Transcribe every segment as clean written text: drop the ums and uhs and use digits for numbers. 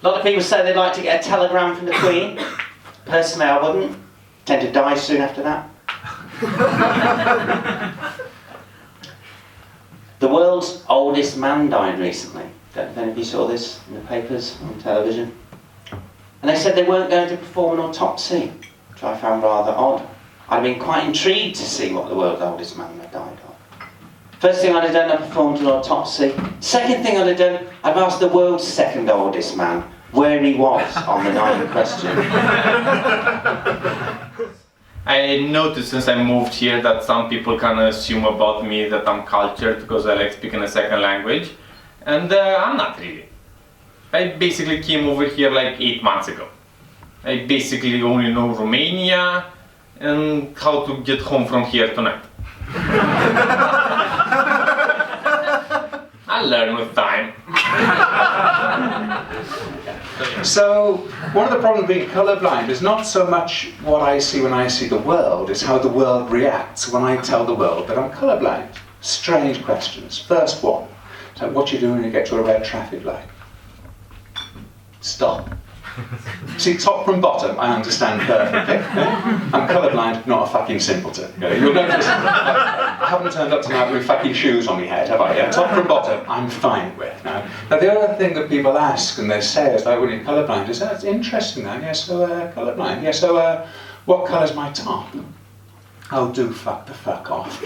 A lot of people say they'd like to get a telegram from the Queen. Personally, I wouldn't. Tend to die soon after that. The world's oldest man died recently. Don't know if any of you saw this in the papers, on television. And they said they weren't going to perform an autopsy, which I found rather odd. I'd have been quite intrigued to see what the world's oldest man had died of. First thing I'd have done, I'd performed an autopsy. Second thing I'd have done, I'd asked the world's second oldest man where he was on the night in question. I noticed since I moved here that some people kind of assume about me that I'm cultured because I like speaking a second language, and I'm not really. I basically came over here like 8 months ago. I basically only know Romania and how to get home from here tonight. I'll learn with time. So, one of the problems being colourblind is not so much what I see when I see the world, it's how the world reacts when I tell the world that I'm colourblind. Strange questions. First one, so what do you do when you get to a red traffic light? Stop. See, top from bottom, I understand perfectly. I'm colourblind, not a fucking simpleton. You'll notice I haven't turned up tonight with fucking shoes on my head, have I? Top from bottom, I'm fine with. Now the other thing that people ask and they say is like, when you're colourblind, is that's interesting then. Yeah, so colourblind. Yeah, so what colour's my top? Oh, do fuck the fuck off.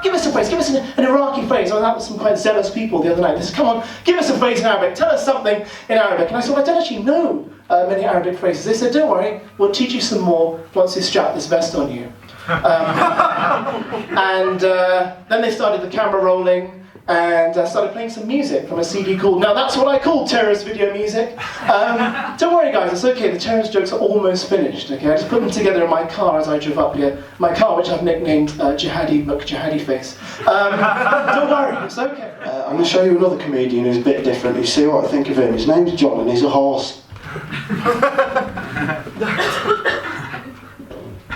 Give us a phrase, give us an Iraqi phrase. I was out with some quite zealous people the other night. They said, come on, give us a phrase in Arabic, tell us something in Arabic. And I said, well, I don't actually know many Arabic phrases. They said, don't worry, we'll teach you some more once you strap this vest on you. Then they started the camera rolling and started playing some music from a CD called, now that's what I call terrorist video music. Don't worry guys, it's okay, the terrorist jokes are almost finished, okay? I just put them together in my car as I drove up here. My car, which I've nicknamed Jihadi Face. Don't worry, it's okay. I'm going to show you another comedian who's a bit different. You see what I think of him. His name's John and he's a horse.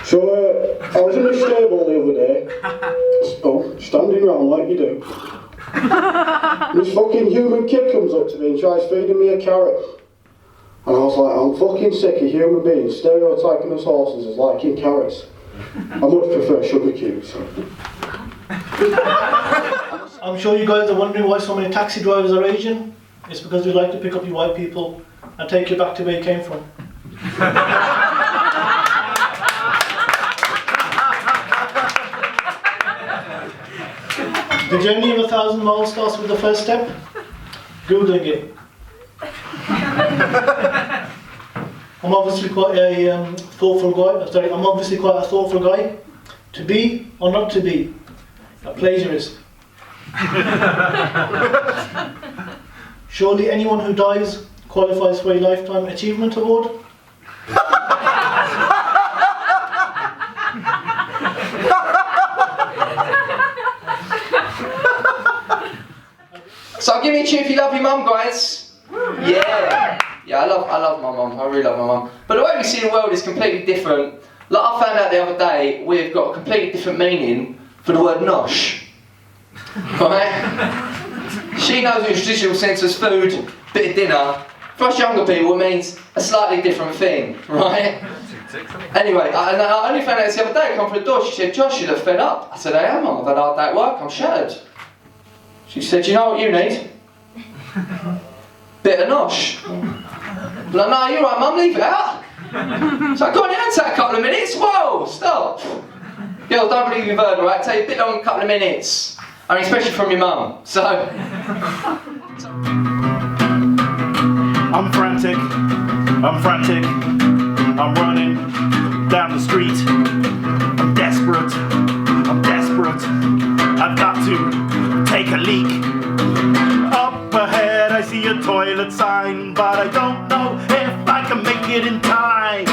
So, I was in the stable the other day, standing round like you do. This fucking human kid comes up to me and tries feeding me a carrot. And I was like, I'm fucking sick of human beings stereotyping us horses as liking carrots. I much prefer sugar cubes. I'm sure you guys are wondering why so many taxi drivers are Asian. It's because we like to pick up you white people and take you back to where you came from. The journey of 1,000 miles starts with the first step, Googling it. I'm obviously quite a thoughtful guy. To be or not to be? A plagiarist. Surely anyone who dies qualifies for a Lifetime Achievement Award? So give me a cheer if you love your mum, guys. Yeah. Yeah, I love my mum. I really love my mum. But the way we see the world is completely different. Like I found out the other day, we've got a completely different meaning for the word nosh. Right? She knows in traditional sense as food, bit of dinner. For us younger people, it means a slightly different thing, right? Anyway, I only found out this the other day. I come through the door. She said, "Josh, you look fed up." I said, "I am, Mum. I've had a hard day at work. I'm shattered." She said, "You know what you need? Bit of nosh." I'm like, "No, you're right, Mum, leave it out." So I go on the outside a couple of minutes. Whoa, stop. Girls, don't believe you've heard, right? Take a bit long, a couple of minutes. I mean, especially from your mum. So. I'm frantic. I'm running down the street. I'm desperate. I've got to take a leak. Up ahead I see a toilet sign, but I don't know if I can make it in time.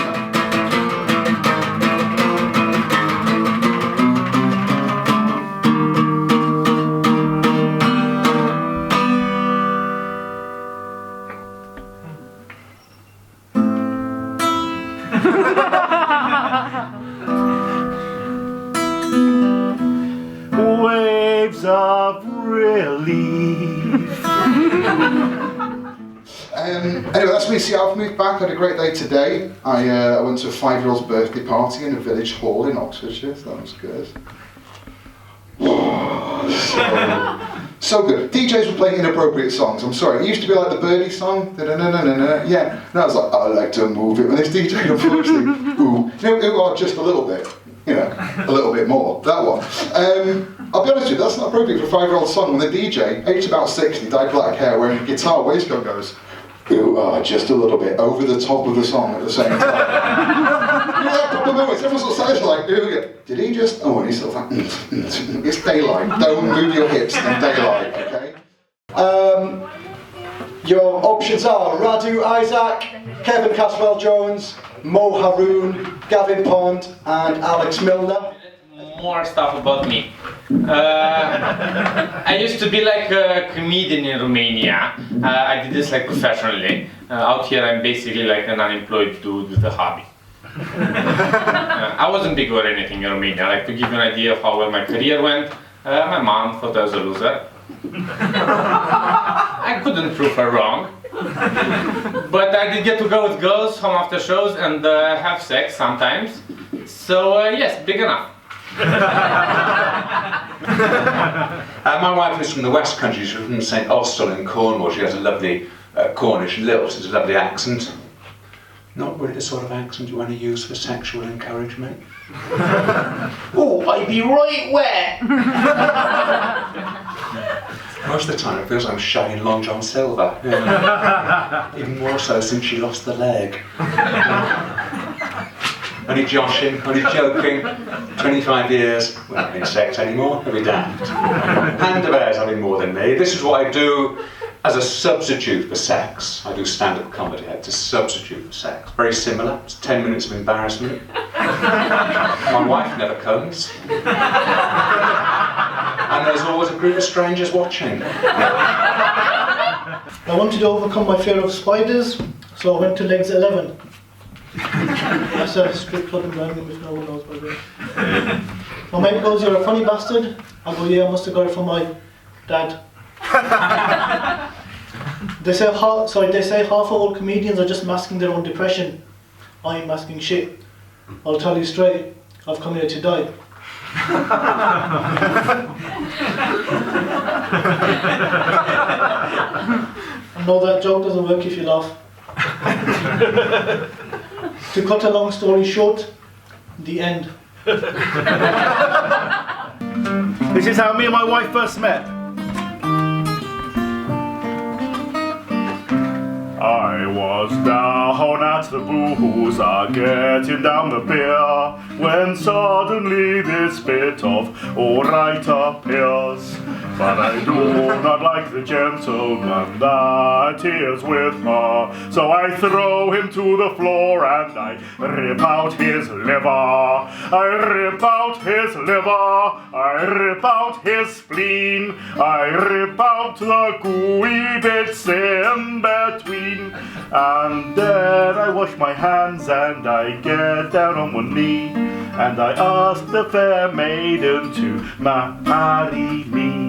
Waves of relief. Anyway, that's me. See, I've moved back. I had a great day today. I went to a 5-year-old's birthday party in a village hall in Oxfordshire, so that was good. So good. DJs were playing inappropriate songs. I'm sorry. It used to be like the Birdie song. Da-da-da-da-da-da. Yeah. And I was like, I like to move it. And this DJ, unfortunately, ooh, just a little bit. You know, a little bit more. That one. I'll be honest with you, that's not appropriate for a 5-year-old song when the DJ, aged about 60, dyed black hair, wearing a guitar waistcoat goes, ooh, just a little bit over the top of the song at the same time. You know that couple of moments, everyone sort of says like, did he just, oh, and he's sort of like, it's daylight, don't move your hips in daylight, okay? Your options are Radu Isaac, Kevin Caswell-Jones, Mo Haroon, Gavin Pond, and Alex Milner. More stuff about me. I used to be like a comedian in Romania. I did this like professionally. Out here I'm basically like an unemployed dude with a hobby. I wasn't big or anything in Romania. Like, to give you an idea of how well my career went, my mom thought I was a loser. I couldn't prove her wrong. But I did get to go with girls home after shows and have sex sometimes. So yes, big enough. My wife is from the West Country. She's from St Austell in Cornwall. She has a lovely Cornish lilt. It's a lovely accent. Not really the sort of accent you want to use for sexual encouragement. Oh, I'd be right where? Most of the time it feels like I'm shagging Long John Silver. Yeah. Even more so since she lost the leg. Only joshing, only joking. 25 years, we're not having sex anymore, I'll be damned. Hand of Air's having more than me. This is what I do as a substitute for sex. I do stand-up comedy, it's a substitute for sex. Very similar, it's 10 minutes of embarrassment. My wife never comes. And there's always a group of strangers watching. I wanted to overcome my fear of spiders, so I went to Legs 11. That's a strip club in Birmingham, if no one knows by the way. My mate goes, you're a funny bastard. I go, yeah, I must have got it from my dad. They say half of all comedians are just masking their own depression. I ain't masking shit. I'll tell you straight, I've come here to die. I know that joke doesn't work if you laugh. To cut a long story short, the end. This is how me and my wife first met. I was down at the booze, getting down the beer, when suddenly this bit of alright appears. But I do not like the gentleman that is with her, so I throw him to the floor and I rip out his liver. I rip out his liver, I rip out his spleen, I rip out the gooey bits in between. And then I wash my hands and I get down on one knee, and I ask the fair maiden to marry me.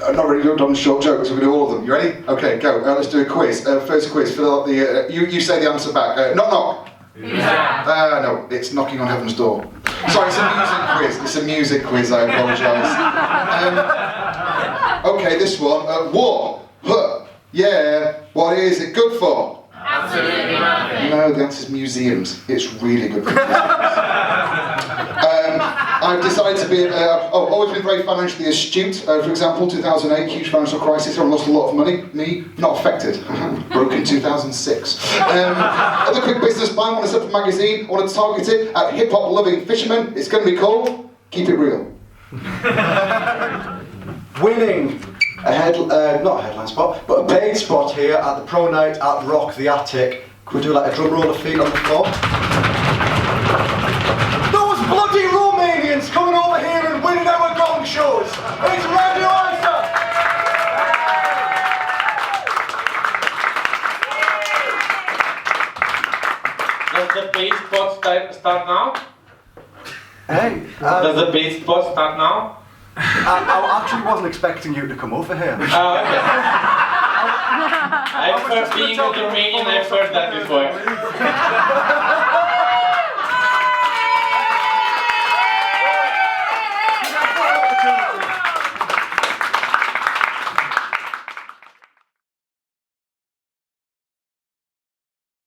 I'm not really done short jokes, we're going to do all of them. You ready? Okay, go. Let's do a quiz. First quiz, fill out the... you say the answer back. Knock knock. Yeah. No, it's knocking on heaven's door. Sorry, it's a music quiz. It's a music quiz, I apologise. Okay, this one. War. Huh. Yeah. What is it good for? Absolutely nothing. No, the answer is museums. It's really good for museums. I've decided to be, always been very financially astute. For example, 2008, huge financial crisis, everyone lost a lot of money. Me, not affected. Broke in 2006. Other quick business plan, want to set up a magazine, I want to target it at hip-hop loving fishermen. It's going to be called Keep It Real. Winning a not a headline spot, but a paid spot here at the Pro Night at Rock the Attic. Could we do like a drum roll of feet on the floor? Those bloody Romanians coming over here and winning our Gong Shows! It's Radio Isa! Does the paid spot start now? Hey, Does the beat spot start now? I actually wasn't expecting you to come over here. Oh, okay. I've heard being a Romanian, I've heard that before.